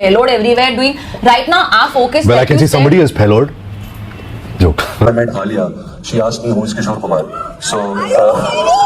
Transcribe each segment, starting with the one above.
payload everywhere doing. Right now, our focus. Well, I can see somebody is payload. Joke. I met Alia. She asked me who is Kishore Kumar. So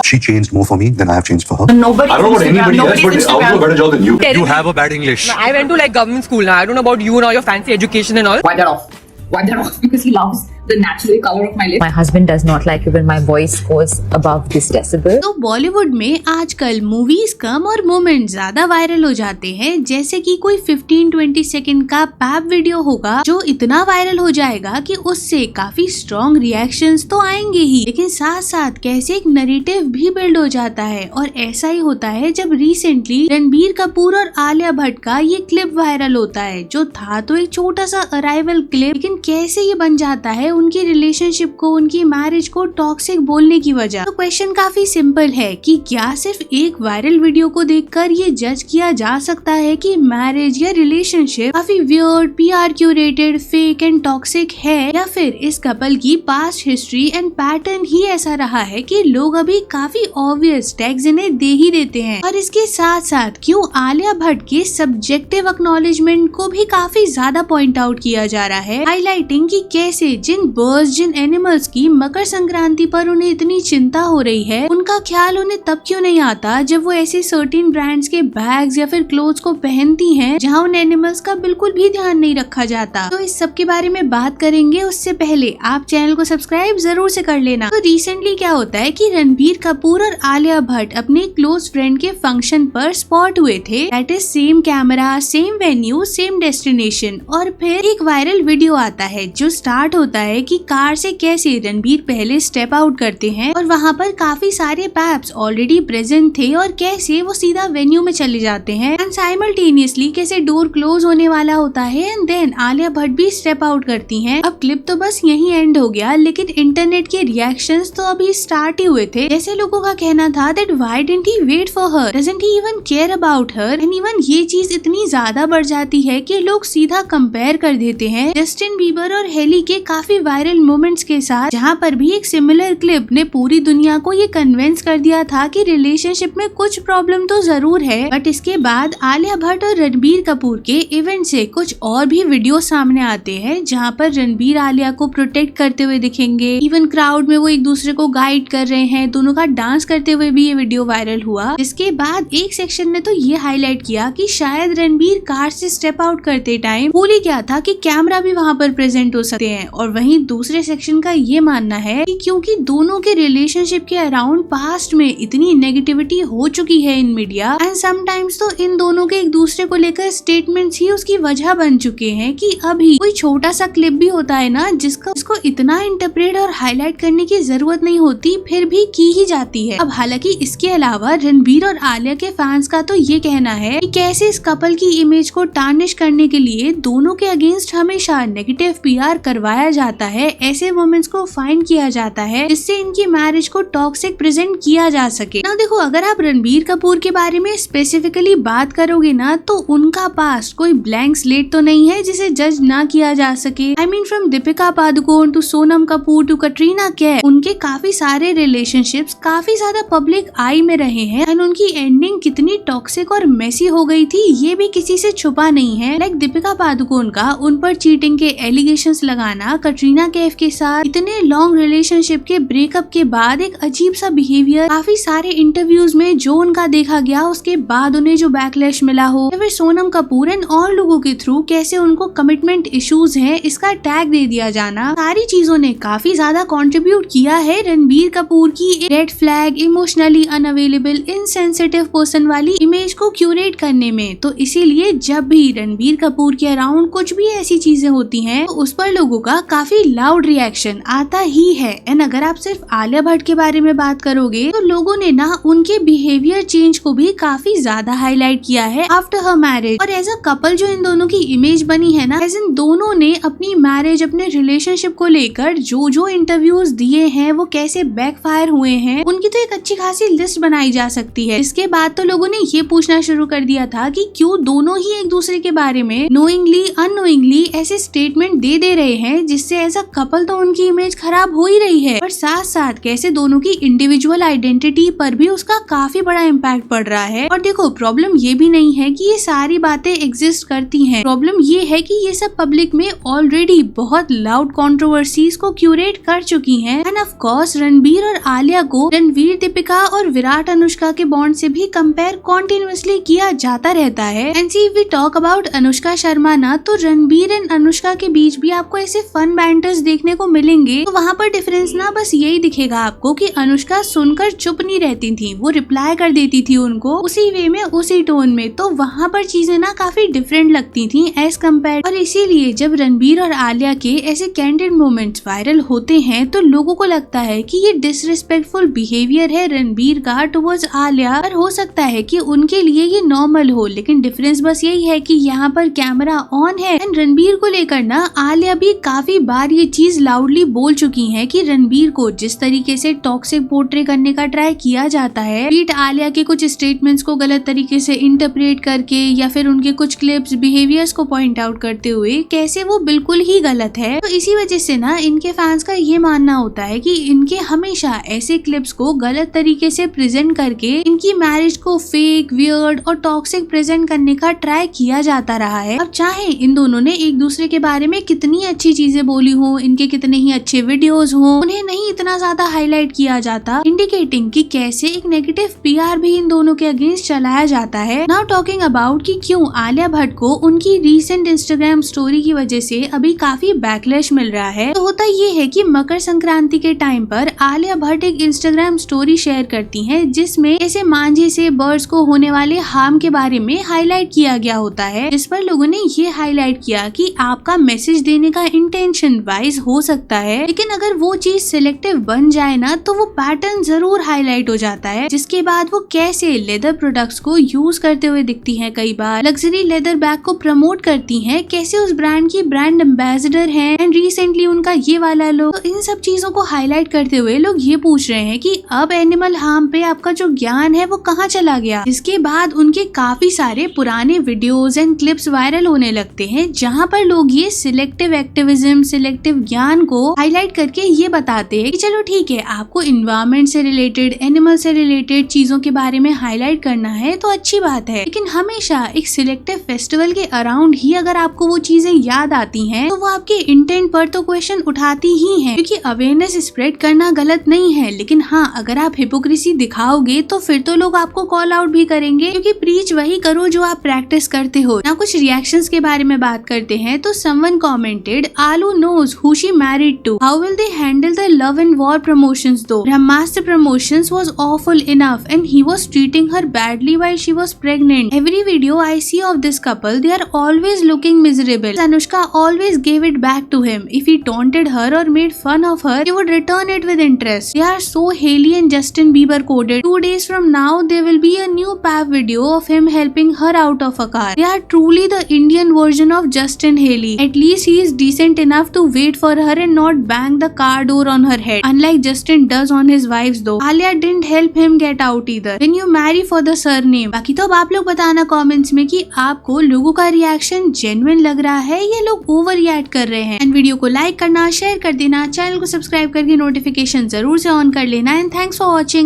She changed more for me than I have changed for her. Nobody. I don't know about anybody else, but I'll do a better job than you. You have a bad English. I went to like government school now. I don't know about you and all your fancy education and all. Wipe that off. Wipe that off because he loves the natural color of my lips. My husband does not like it when my voice goes above this decibel. तो बॉलीवुड में आजकल movies कम और moment ज्यादा viral हो जाते हैं, जैसे कि कोई 15-20 सेकंड का पैप वीडियो होगा जो इतना वायरल हो जाएगा कि उससे काफी स्ट्रॉन्ग रिएक्शंस तो आएंगे ही, लेकिन साथ साथ कैसे एक नरेटिव भी बिल्ड हो जाता है। और ऐसा ही होता है जब रिसेंटली रणबीर कपूर और आलिया भट्ट का ये क्लिप वायरल होता है, जो था तो एक छोटा सा अराइवल क्लिप, लेकिन कैसे ये बन जाता है उनकी रिलेशनशिप को, उनकी मैरिज को टॉक्सिक बोलने की वजह। तो क्वेश्चन काफी सिंपल है कि क्या सिर्फ एक वायरल वीडियो को देखकर ये जज किया जा सकता है कि मैरिज या रिलेशनशिप काफी weird, PR curated, fake and toxic है, या फिर इस कपल की पास्ट हिस्ट्री एंड पैटर्न ही ऐसा रहा है कि लोग अभी काफी ऑब्वियस टैग्स इन्हें दे ही देते हैं। और इसके साथ साथ क्यों आलिया भट्ट के सब्जेक्टिव एक्नॉलेजमेंट को भी काफी ज्यादा पॉइंट आउट किया जा रहा है, हाईलाइटिंग कि कैसे जिन बर्ड्स, जिन एनिमल्स की मकर संक्रांति पर उन्हें इतनी चिंता हो रही है, उनका ख्याल उन्हें तब क्यों नहीं आता जब वो ऐसे सर्टेन ब्रांड्स के बैग्स या फिर क्लोथ्स को पहनती हैं जहां उन एनिमल्स का बिल्कुल भी ध्यान नहीं रखा जाता। तो इस सब के बारे में बात करेंगे, उससे पहले आप चैनल को सब्सक्राइब जरूर से कर लेना। तो रिसेंटली क्या होता है कि रणबीर कपूर और आलिया भट्ट अपने क्लोज फ्रेंड के फंक्शन पर स्पॉट हुए थे, that is same camera, same venue, same destination. और फिर एक वायरल वीडियो आता है जो स्टार्ट होता है कि कार से कैसे रणबीर पहले स्टेप आउट करते हैं और वहाँ पर काफी सारे पैप्स ऑलरेडी प्रेजेंट थे, और कैसे वो सीधा वेन्यू में चले जाते हैं एंड साइमल्टेनियसली कैसे डोर क्लोज होने वाला होता है एंड देन आलिया भट्ट भी स्टेप आउट करती हैं। अब क्लिप तो बस यही एंड हो गया, लेकिन इंटरनेट के रिएक्शंस तो अभी स्टार्ट ही हुए थे। जैसे लोगों का कहना था that why didn't he wait for her, doesn't he even care about her, and even ये चीज इतनी ज्यादा बढ़ जाती है कि लोग सीधा कंपेयर कर देते हैं जस्टिन बीबर और हेली के काफी वायरल मोमेंट्स के साथ, जहाँ पर भी एक सिमिलर क्लिप ने पूरी दुनिया को ये कन्विंस कर दिया था कि रिलेशनशिप में कुछ प्रॉब्लम तो जरूर है, बट इसके बाद आलिया भट्ट और रणबीर कपूर के इवेंट से कुछ और भी वीडियो सामने आते हैं जहाँ पर रणबीर आलिया को प्रोटेक्ट करते हुए दिखेंगे, इवन क्राउड में वो एक दूसरे को गाइड कर रहे हैं, दोनों का डांस करते हुए भी ये वीडियो वायरल हुआ। जिसके बाद एक सेक्शन ने तो ये हाईलाइट किया कि शायद रणबीर कार से स्टेप आउट करते टाइम भूल ही गया था कि कैमरा भी वहाँ पर प्रेजेंट हो सकते हैं, और वहीं दूसरे सेक्शन का ये मानना है कि क्योंकि दोनों के रिलेशनशिप के अराउंड पास्ट में इतनी नेगेटिविटी हो चुकी है इन मीडिया एंड समटाइम्स तो इन दोनों के एक दूसरे को लेकर स्टेटमेंट्स ही उसकी वजह बन चुके हैं कि अभी कोई छोटा सा क्लिप भी होता है ना जिसको इतना इंटरप्रेट और हाईलाइट करने की जरूरत नहीं होती, फिर भी की ही जाती है। अब हालांकि इसके अलावा रणबीर और आलिया के फैंस का तो ये कहना है कि कैसे इस कपल की इमेज को टार्निश करने के लिए दोनों के अगेंस्ट हमेशा नेगेटिव पीआर करवाया जाता है, ऐसे मोमेंट्स को फाइंड किया जाता है जिससे इनकी मैरिज को टॉक्सिक प्रेजेंट किया जा सके ना। देखो, अगर आप रणबीर कपूर के बारे में स्पेसिफिकली बात करोगे ना तो उनका पास्ट कोई ब्लैंक स्लेट तो नहीं है जिसे जज ना किया जा सके। I mean from Deepika Padukone to Sonam Kapoor to Katrina Kaif, उनके काफी सारे रिलेशनशिप्स काफी ज्यादा पब्लिक आई में रहे हैं एंड उनकी एंडिंग कितनी टॉक्सिक और मेसी हो गई थी ये भी किसी से छुपा नहीं है। लाइक दीपिका पादुकोण का उन पर चीटिंग के एलिगेशंस लगाना, कटरीना कैफ के साथ इतने लॉन्ग रिलेशनशिप के ब्रेकअप के बाद एक अजीब सा बिहेवियर, काफी सारे इंटरव्यूज में जो उनका देखा गया उसके बाद उन्हें जो बैकलैश मिला हो, या फिर सोनम कपूर एंड और लोगों के थ्रू कैसे उनको कमिटमेंट इश्यूज हैं इसका टैग दे दिया जाना, सारी चीजों ने काफी ज्यादा कंट्रीब्यूट किया है रणबीर कपूर की red flag, emotionally unavailable, insensitive person वाली इमेज को क्यूरेट करने में। तो इसीलिए जब भी रणबीर कपूर के अराउंड कुछ भी ऐसी चीजें होती हैं तो उस पर लोगों का काफी लाउड रिएक्शन आता ही है। एंड अगर आप सिर्फ आलिया भट्ट के बारे में बात करोगे तो लोगों ने ना उनके बिहेवियर चेंज को भी काफी ज्यादा हाईलाइट किया है आफ्टर हर मैरिज। और एज अ कपल जो इन दोनों की इमेज बनी है ना, एज इन दोनों ने अपनी मैरिज, अपने रिलेशनशिप को लेकर जो जो इंटरव्यूज दिए हैं वो कैसे बैकफायर हुए हैं, उनकी तो एक अच्छी खासी लिस्ट बनाई जा सकती है। इसके बाद तो लोगों ने ये पूछना शुरू कर दिया था कि क्यों दोनों ही एक दूसरे के बारे में नोइंगली अननोइंगली ऐसे स्टेटमेंट दे रहे हैं जिससे एज अ कपल तो उनकी इमेज खराब हो ही रही है, पर साथ साथ कैसे दोनों की इंडिविजुअल आइडेंटिटी पर भी उसका काफी बड़ा इम्पैक्ट पड़ रहा है। और देखो प्रॉब्लम ये भी नहीं है कि ये सारी बातें एग्जिस्ट करती हैं, प्रॉब्लम ये है कि ये सब पब्लिक में ऑलरेडी बहुत लाउड कंट्रोवर्सीज को क्यूरेट कर चुकी हैं। एंड ऑफ कोर्स रणबीर और आलिया को रणवीर दीपिका और विराट अनुष्का के बॉन्ड से भी कंपेयर कॉन्टिन्यूअसली किया जाता रहता है। And see we talk about Anushka Sharma ना, तो रणबीर एंड अनुष्का के बीच भी आपको ऐसे फन बैंटर्स देखने को मिलेंगे। तो वहाँ पर डिफरेंस ना बस यही दिखेगा आपको कि अनुष्का सुनकर चुप नहीं रहती थी, वो रिप्लाई कर देती थी उनको उसी वे में उसी टोन में। तो वहाँ पर चीजें ना काफी डिफरेंट लगती थी एज कम्पेयर। और इसीलिए जब रणबीर और आलिया के ऐसे कैंडिड मोमेंट्स वायरल होते हैं तो लोगों को लगता है कि ये डिसरिस्पेक्टफुल बिहेवियर है रणबीर का टुवर्ड्स आलिया। और हो सकता है कि उनके लिए ये नॉर्मल हो, लेकिन डिफरेंस बस यही है कि यहाँ पर कैमरा ऑन है। एंड रणबीर को लेकर ना आलिया भी काफी बार ये चीज लाउडली बोल चुकी है कि रणबीर को जिस तरीके से टॉक्सिक पोर्ट्रे करने का ट्राई किया जाता है, बीट आलिया के कुछ स्टेटमेंट्स को गलत तरीके से इंटरप्रेट करके या फिर उनके कुछ क्लिप्स बिहेवियर्स को पॉइंट आउट करते हुए, कैसे वो बिल्कुल ही गलत है। तो इसी वजह से ना इनके फैंस का ये मानना होता है कि इनके हमेशा ऐसे क्लिप्स को गलत तरीके से प्रेजेंट करके इनकी मैरिज को फेक, वियर्ड और टॉक्सिक प्रेजेंट करने का ट्राई किया जाता रहा है। अब चाहे इन दोनों ने एक दूसरे के बारे में कितनी अच्छी चीजें बोली हो, इनके कितने ही अच्छे वीडियोस हो, उन्हें नहीं इतना ज्यादा हाईलाइट किया जाता, इंडिकेटिंग कि कैसे एक नेगेटिव पीआर भी इन दोनों के अगेंस्ट चलाया जाता है। नाउ टॉकिंग अबाउट कि क्यों आलिया भट्ट को उनकी रीसेंट इंस्टाग्राम स्टोरी की वजह से अभी काफी बैकलैश मिल रहा है। तो होता ये है कि मकर संक्रांति के टाइम पर आलिया भट्ट एक इंस्टाग्राम स्टोरी शेयर करती हैं, जिसमें ऐसे मांझे से बर्ड्स को होने वाले हार्म के बारे में हाईलाइट किया गया होता है, जिस पर लोगों ने ये हाईलाइट किया कि आपका मैसेज देने का इंटेंशन वाइज हो सकता है, लेकिन अगर वो चीज सिलेक्टिव बन जाए ना तो वो पैटर्न जरूर हाईलाइट हो जाता है। जिसके बाद वो कैसे लेदर प्रोडक्ट्स को यूज करते हुए दिखती हैं, कई बार लग्जरी लेदर बैग को प्रमोट करती हैं, कैसे उस ब्रांड की ब्रांड एम्बेसडर हैं, एंड रिसेंटली उनका ये वाला लुक। तो इन सब चीजों को हाईलाइट करते हुए लोग ये पूछ रहे हैं कि अब एनिमल हार्म पे आपका जो ज्ञान है वो कहाँ चला गया। इसके बाद उनके काफी सारे पुराने वीडियोस एंड क्लिप्स वायरल होने लगते हैं, जहाँ पर लोग ये सिलेक्टिव एक्टिविज्म, सिलेक्टिव ज्ञान को हाईलाइट करके ये बताते हैं कि चलो ठीक है, आपको इन्वायरमेंट से रिलेटेड, एनिमल से रिलेटेड चीजों के बारे में हाईलाइट करना है तो अच्छी बात है, लेकिन हमेशा एक सिलेक्टिव फेस्टिवल के अराउंड ही अगर आपको वो चीजें याद आती हैं तो वो आपके इंटेंट पर तो क्वेश्चन उठाती ही हैं। क्योंकि अवेयरनेस स्प्रेड करना गलत नहीं है, लेकिन हाँ अगर आप हिपोक्रेसी दिखाओगे तो फिर तो लोग आपको कॉल आउट भी करेंगे, क्योंकि प्रीच वही करो जो आप प्रैक्टिस करते हो ना। कुछ रिएक्शंस के बारे में बात करते हैं तो समवन कमेंटेड, आलू knows who she married to, how will they handle the Love and War promotions though, Brahmastra promotions was awful enough and he was treating her badly while she was pregnant. Every video I see of this couple, they are always looking miserable. Anushka always gave it back to him. If he taunted her or made fun of her, he would return it with interest. They are so Hailey and Justin Bieber coded. 2 days from now, there will be a new pap video of him helping her out of a car. They are truly the Indian version of Justin Hailey. At least he is decent enough to wait for her and not bang the car door on her head, unlike Justin does on his wives though. Alia didn't help him get out either. When you marry for the surname. बाकी तो अब आप लोग बताना comments में कि आपको लोगों का रिएक्शन जेन्युइन लग रहा है या लोग ओवर रिएक्ट कर रहे हैं। एंड वीडियो को लाइक करना, शेयर कर देना, चैनल को सब्सक्राइब करके नोटिफिकेशन जरूर से ऑन कर लेना। And thanks for watching.